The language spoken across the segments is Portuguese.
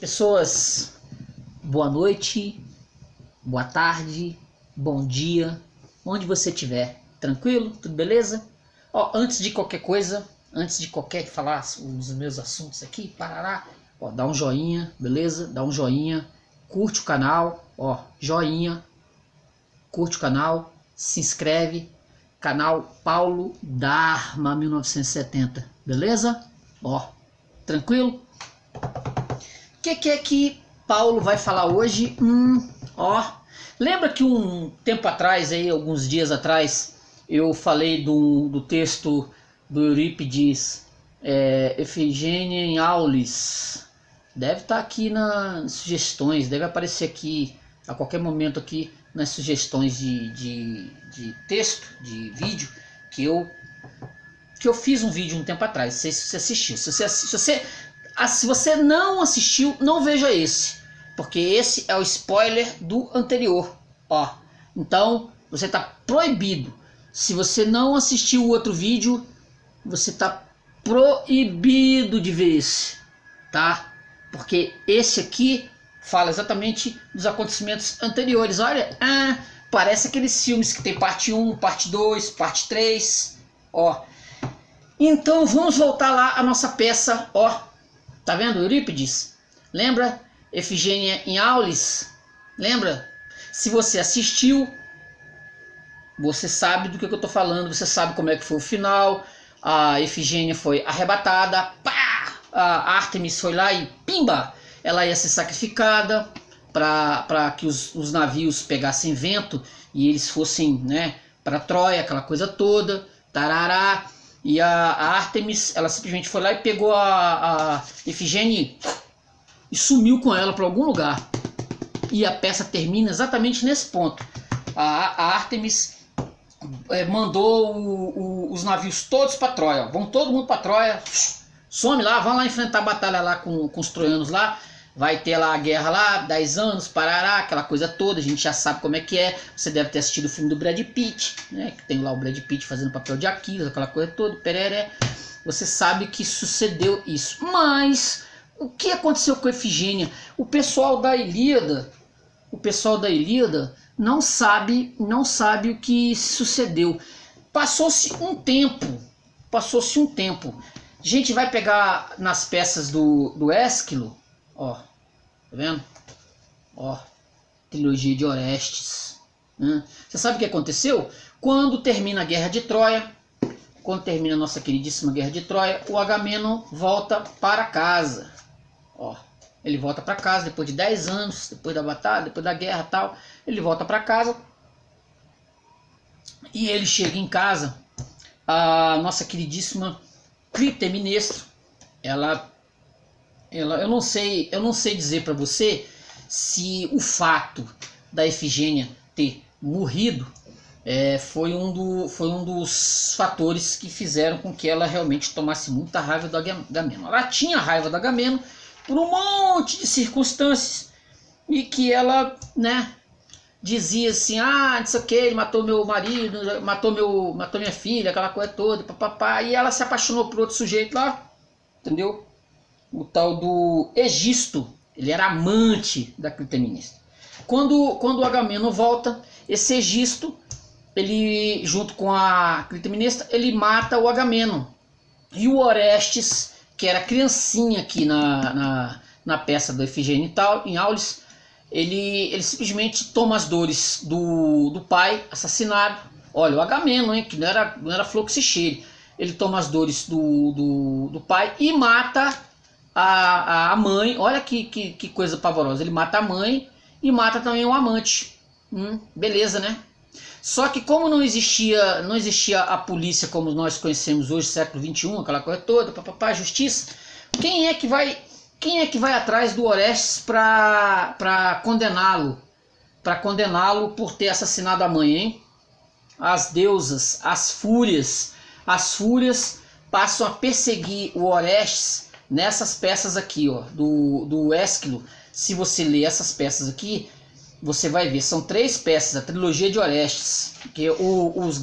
Pessoas, boa noite, boa tarde, bom dia, onde você estiver, tranquilo? Tudo beleza? Ó, antes de qualquer coisa, antes de qualquer falar os meus assuntos aqui, parará, ó, dá um joinha, beleza? Dá um joinha, curte o canal, ó, joinha, curte o canal, se inscreve, canal Paulo Dharma 1970, beleza? Ó, tranquilo? O que é que Paulo vai falar hoje? Ó, lembra que um tempo atrás, aí, alguns dias atrás, eu falei do texto do Eurípides, Efigênia em Aulis. Deve estar aqui nas sugestões, deve aparecer aqui a qualquer momento aqui nas sugestões de texto, de vídeo, que eu fiz um vídeo um tempo atrás. Não sei se você assistiu. Se você não assistiu, não veja esse, porque esse é o spoiler do anterior, ó. Então, você está proibido. Se você não assistiu o outro vídeo, você está proibido de ver esse, tá? Porque esse aqui fala exatamente dos acontecimentos anteriores. Olha, parece aqueles filmes que tem parte 1, parte 2, parte 3, ó. Então, vamos voltar lá à nossa peça, ó. Tá vendo Eurípides? Lembra? Efigênia em Aulis? Lembra? Se você assistiu, você sabe do que eu tô falando, você sabe como é que foi o final. A Efigênia foi arrebatada, pá! A Ártemis foi lá e pimba! Ela ia ser sacrificada para que os navios pegassem vento e eles fossem, né, para Troia, aquela coisa toda, tarará. E a Ártemis, ela simplesmente foi lá e pegou a Efigênia e sumiu com ela para algum lugar. E a peça termina exatamente nesse ponto. A Ártemis mandou os navios todos para Troia. Vão todo mundo para Troia, some lá, vão lá enfrentar a batalha lá com os troianos lá. Vai ter lá a guerra lá, 10 anos, parará, aquela coisa toda, a gente já sabe como é que é. Você deve ter assistido o filme do Brad Pitt, né? Que tem lá o Brad Pitt fazendo papel de Aquiles, aquela coisa toda, pereré. Você sabe que sucedeu isso. Mas o que aconteceu com a Efigênia? O pessoal da Ilíada não sabe o que sucedeu. Passou-se um tempo. A gente vai pegar nas peças do Ésquilo. Ó, tá vendo? Ó, trilogia de Orestes. Você sabe o que aconteceu? Quando termina a Guerra de Troia, quando termina a nossa queridíssima Guerra de Troia, o Agamenon volta para casa. Ó, ele volta para casa depois de 10 anos, depois da batalha, depois da guerra e tal. Ele volta para casa e ele chega em casa. A nossa queridíssima Clitemnestra, eu não sei dizer para você se o fato da Efigênia ter morrido foi um dos fatores que fizeram com que ela realmente tomasse muita raiva do Agamenon. Ela tinha raiva do Agamenon por um monte de circunstâncias e que ela, né, dizia assim, não sei o que, ele matou meu marido, matou minha filha, aquela coisa toda, papapá, e ela se apaixonou por outro sujeito lá, entendeu? O tal do Egisto, ele era amante da Clitemnestra. Quando o Agamenon volta, esse Egisto, ele junto com a Clitemnestra, ele mata o Agamenon. E o Orestes, que era criancinha aqui na peça do Efigênia em Aulis, ele simplesmente toma as dores do pai assassinado. Olha, o Agamenon, hein, que não era flor que se cheire. Ele toma as dores do pai e mata a mãe. Olha que coisa pavorosa. Ele mata a mãe e mata também o amante. Beleza, né? Só que como não existia a polícia como nós conhecemos hoje, século XXI, aquela coisa toda, papapá, justiça, quem é que vai atrás do Orestes para condená-lo? Para condená-lo por ter assassinado a mãe, hein? As deusas, as fúrias passam a perseguir o Orestes nessas peças aqui, ó, do Ésquilo. Se você ler essas peças aqui, você vai ver, são 3 peças, a trilogia de Orestes, que os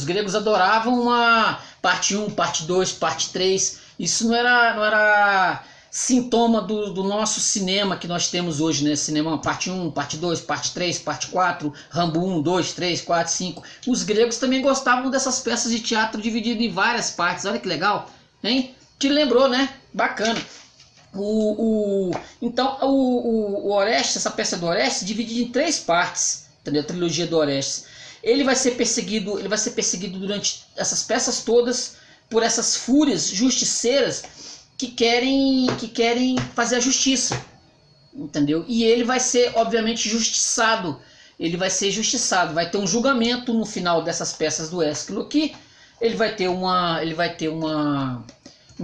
gregos adoravam uma parte 1, parte 2, parte 3. Isso não era sintoma do nosso cinema que nós temos hoje, né? Cinema parte 1, parte 2, parte 3, parte 4, Rambo 1, 2, 3, 4, 5. Os gregos também gostavam dessas peças de teatro divididas em várias partes. Olha que legal, hein? Te lembrou, né? Bacana. Então o Orestes, essa peça do Orestes, dividida em 3 partes, entendeu? A trilogia do Orestes. Ele vai ser perseguido durante essas peças todas por essas fúrias justiceiras que querem fazer a justiça, entendeu? E ele vai ser, obviamente, justiçado. Ele vai ser justiçado. Vai ter um julgamento no final dessas peças do Ésquilo aqui. Ele vai ter um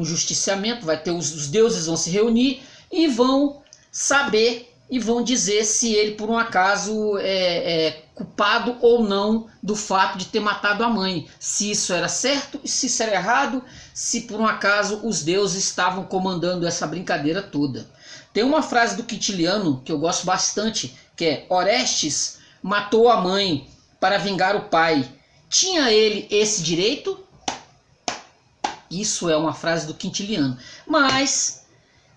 justiciamento. Vai ter os deuses vão se reunir e vão saber e vão dizer se ele por um acaso é culpado ou não do fato de ter matado a mãe, se isso era certo e se isso era errado, se por um acaso os deuses estavam comandando essa brincadeira toda. Tem uma frase do Quintiliano que eu gosto bastante, que é: Orestes matou a mãe para vingar o pai. Tinha ele esse direito? Isso é uma frase do Quintiliano. Mas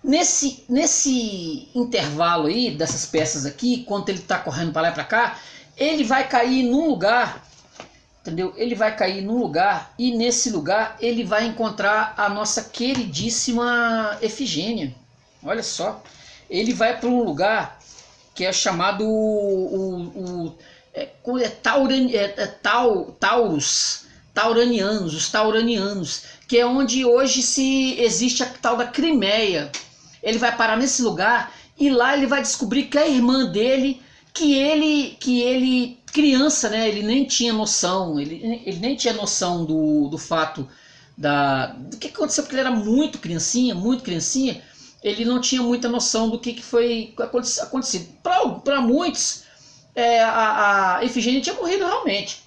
nesse intervalo aí dessas peças aqui, enquanto ele está correndo para lá e para cá, ele vai cair num lugar, entendeu? Ele vai cair num lugar e nesse lugar ele vai encontrar a nossa queridíssima Efigênia. Olha só, ele vai para um lugar que é chamado Tauranianos, os Tauranianos, que é onde hoje existe a tal da Crimeia. Ele vai parar nesse lugar e lá ele vai descobrir que a irmã dele, que ele criança, né, ele nem tinha noção, ele nem tinha noção do fato do que aconteceu, porque ele era muito criancinha, ele não tinha muita noção do que foi acontecido. Para muitos, a Efigênia tinha morrido realmente.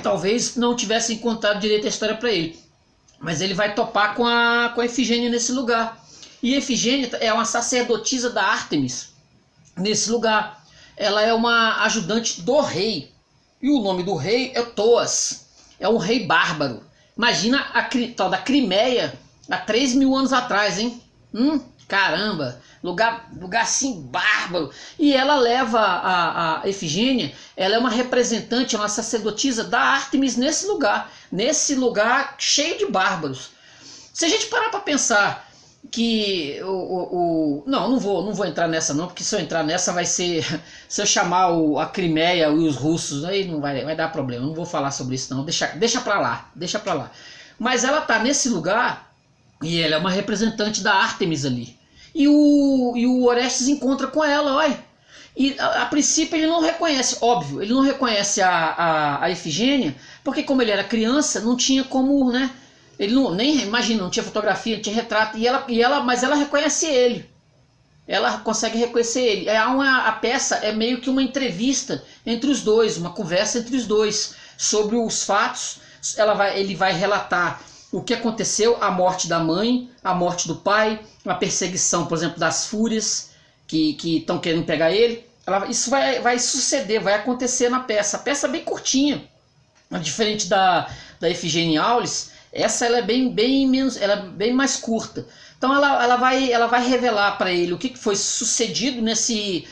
Talvez não tivessem contado direito a história para ele, mas ele vai topar com a Efigênia nesse lugar. E Efigênia é uma sacerdotisa da Ártemis nesse lugar. Ela é uma ajudante do rei. E o nome do rei é Thoas. É um rei bárbaro. Imagina a tal da Crimeia há 3.000 anos atrás, hein? Caramba! Lugar assim bárbaro. E ela leva a Efigênia, ela é uma representante, uma sacerdotisa da Ártemis nesse lugar cheio de bárbaros. Se a gente parar para pensar que não vou entrar nessa não, porque se eu entrar nessa vai ser, se eu chamar a Crimeia e os russos, aí não vai dar problema, não vou falar sobre isso não, deixa para lá. Mas ela tá nesse lugar e ela é uma representante da Ártemis ali. E o Orestes encontra com ela, olha. E a princípio ele não reconhece, óbvio, ele não reconhece a Efigênia, porque como ele era criança, não tinha como, né? Ele não tinha fotografia, não tinha retrato, mas ela reconhece ele. Ela consegue reconhecer ele. A peça é meio que uma entrevista entre os dois, uma conversa entre os dois sobre os fatos. Ele vai relatar o que aconteceu, a morte da mãe, a morte do pai, a perseguição, por exemplo, das fúrias que estão querendo pegar ele. Isso vai suceder, vai acontecer na peça. A peça é bem curtinha, diferente da Efigênia Aulis. Essa ela é bem mais curta. Então ela vai revelar para ele o que foi sucedido nesse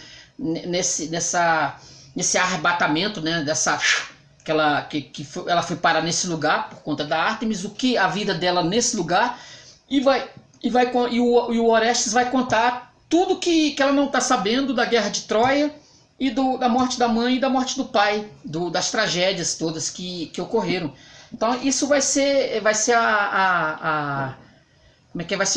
arrebatamento, né, ela foi parar nesse lugar por conta da Ártemis, o que a vida dela nesse lugar, e o Orestes vai contar tudo que ela não está sabendo da guerra de Troia e da morte da mãe e da morte do pai, das tragédias todas que ocorreram. Então isso vai ser vai ser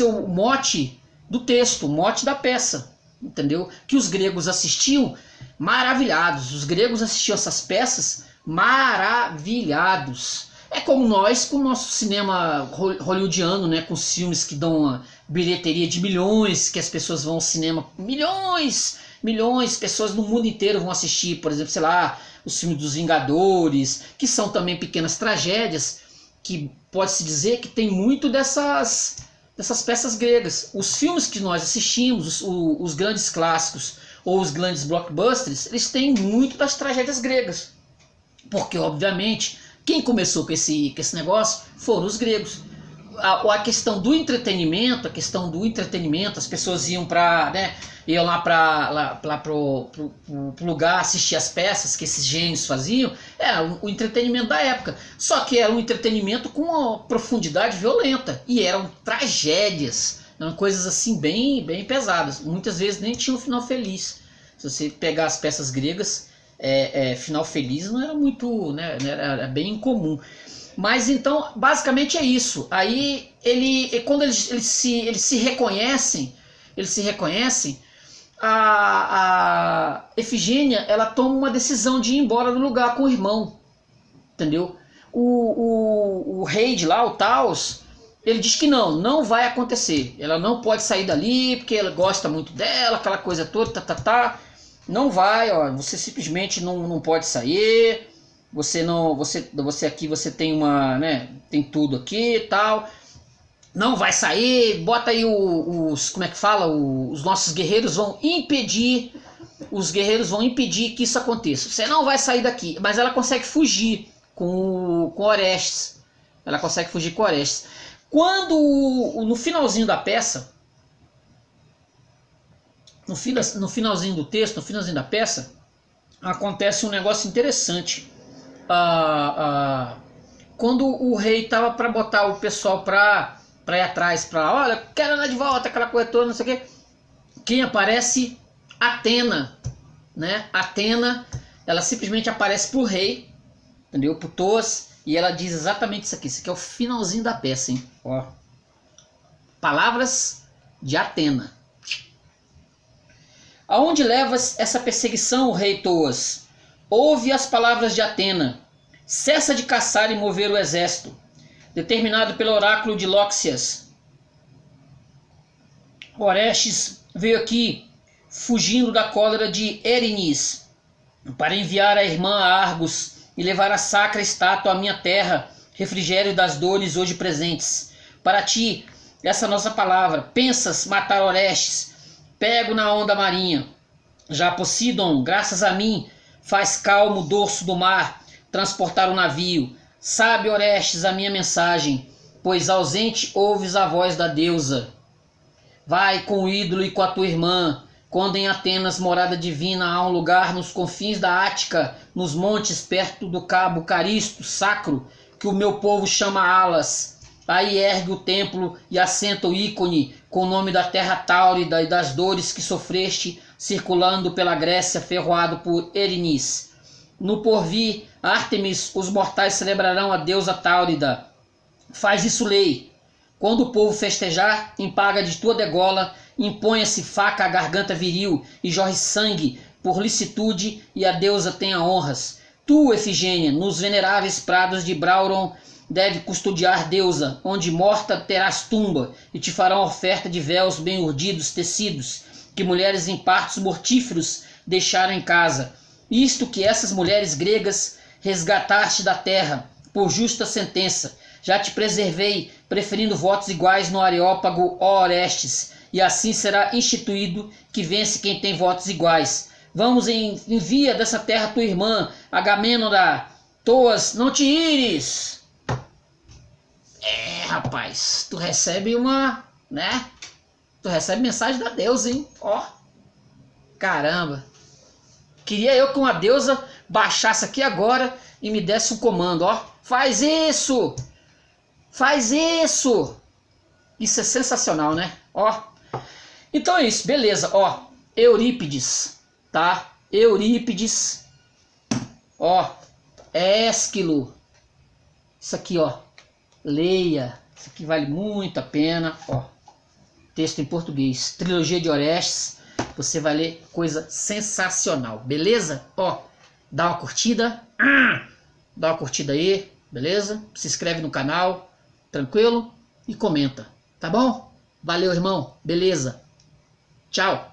o mote do texto, o mote da peça, entendeu? Que os gregos assistiam maravilhados. Os gregos assistiam essas peças maravilhados. É como nós com o nosso cinema hollywoodiano, né, com os filmes que dão uma bilheteria de milhões, que as pessoas vão ao cinema, milhões, pessoas no mundo inteiro vão assistir, por exemplo, sei lá, os filmes dos Vingadores, que são também pequenas tragédias, que pode-se dizer que tem muito dessas peças gregas. Os filmes que nós assistimos, os grandes clássicos ou os grandes blockbusters, eles têm muito das tragédias gregas. Porque, obviamente, quem começou com esse negócio foram os gregos. a questão do entretenimento, as pessoas iam para, né, iam lá pro lugar assistir as peças que esses gênios faziam, era o entretenimento da época. Só que era um entretenimento com uma profundidade violenta, e eram tragédias, eram coisas assim bem pesadas. Muitas vezes nem tinha um final feliz. Se você pegar as peças gregas, final feliz não era muito, né, era bem incomum. Mas então, basicamente é isso. Aí quando eles se reconhecem, a Efigênia, ela toma uma decisão de ir embora do lugar com o irmão, entendeu? O rei de lá, o Taos, ele diz que não vai acontecer. Ela não pode sair dali porque ele gosta muito dela, aquela coisa toda, não vai, ó, você simplesmente não pode sair. Você aqui, você tem uma, né, tem tudo aqui e tal, não vai sair, bota aí como é que fala, os nossos guerreiros vão impedir, que isso aconteça, você não vai sair daqui. Mas ela consegue fugir com Orestes, quando no finalzinho da peça, no finalzinho do texto, no finalzinho da peça, acontece um negócio interessante. Quando o rei tava para botar o pessoal para ir atrás, olha, quero andar de volta, aquela coisa toda, não sei o que, quem aparece? Atena, né? Atena, ela simplesmente aparece pro rei, entendeu? Pro Thoas, e ela diz exatamente isso aqui. Isso aqui é o finalzinho da peça, hein? Ó, palavras de Atena. Aonde levas essa perseguição, rei Thoas? Ouve as palavras de Atena. Cessa de caçar e mover o exército, determinado pelo oráculo de Lóxias. Orestes veio aqui, fugindo da cólera de Erinys, para enviar a irmã a Argos e levar a sacra estátua à minha terra, refrigério das dores hoje presentes. Para ti, essa nossa palavra, pensas matar Orestes, pego na onda marinha. Já Poseidon, graças a mim, faz calmo o dorso do mar, transportar o navio. Sabe, Orestes, a minha mensagem, pois ausente ouves a voz da deusa. Vai com o ídolo e com a tua irmã, quando em Atenas, morada divina, há um lugar nos confins da Ática, nos montes perto do cabo Caristo, sacro, que o meu povo chama Alas. Aí ergue o templo e assenta o ícone, com o nome da terra táurida e das dores que sofreste, circulando pela Grécia, ferroado por Erinys. No porvir, Ártemis, os mortais celebrarão a deusa táurida. Faz isso lei. Quando o povo festejar, em paga de tua degola, imponha-se faca à garganta viril e jorre sangue por licitude, e a deusa tenha honras. Tu, Efigênia, nos veneráveis prados de Brauron, deve custodiar deusa, onde morta terás tumba, e te farão oferta de véus bem urdidos, tecidos, que mulheres em partos mortíferos deixaram em casa. Isto que essas mulheres gregas resgataste da terra, por justa sentença. Já te preservei, preferindo votos iguais no Areópago, ó Orestes, e assim será instituído que vence quem tem votos iguais. Vamos, envia dessa terra tua irmã, Agamênora. Thoas, não te ires! Rapaz, tu recebe uma, né? Tu recebe mensagem da deusa, hein? Ó, caramba. Queria eu que uma deusa baixasse aqui agora e me desse um comando, ó. Faz isso! Faz isso! Isso é sensacional, né? Ó. Então é isso, beleza, ó. Eurípides, tá? Eurípides. Ó. Ésquilo. Isso aqui, ó. Leia. Isso aqui vale muito a pena, ó. Texto em português. Trilogia de Orestes. Você vai ler coisa sensacional, beleza? Ó, dá uma curtida. Dá uma curtida aí, beleza? Se inscreve no canal, tranquilo? E comenta, tá bom? Valeu, irmão. Beleza. Tchau.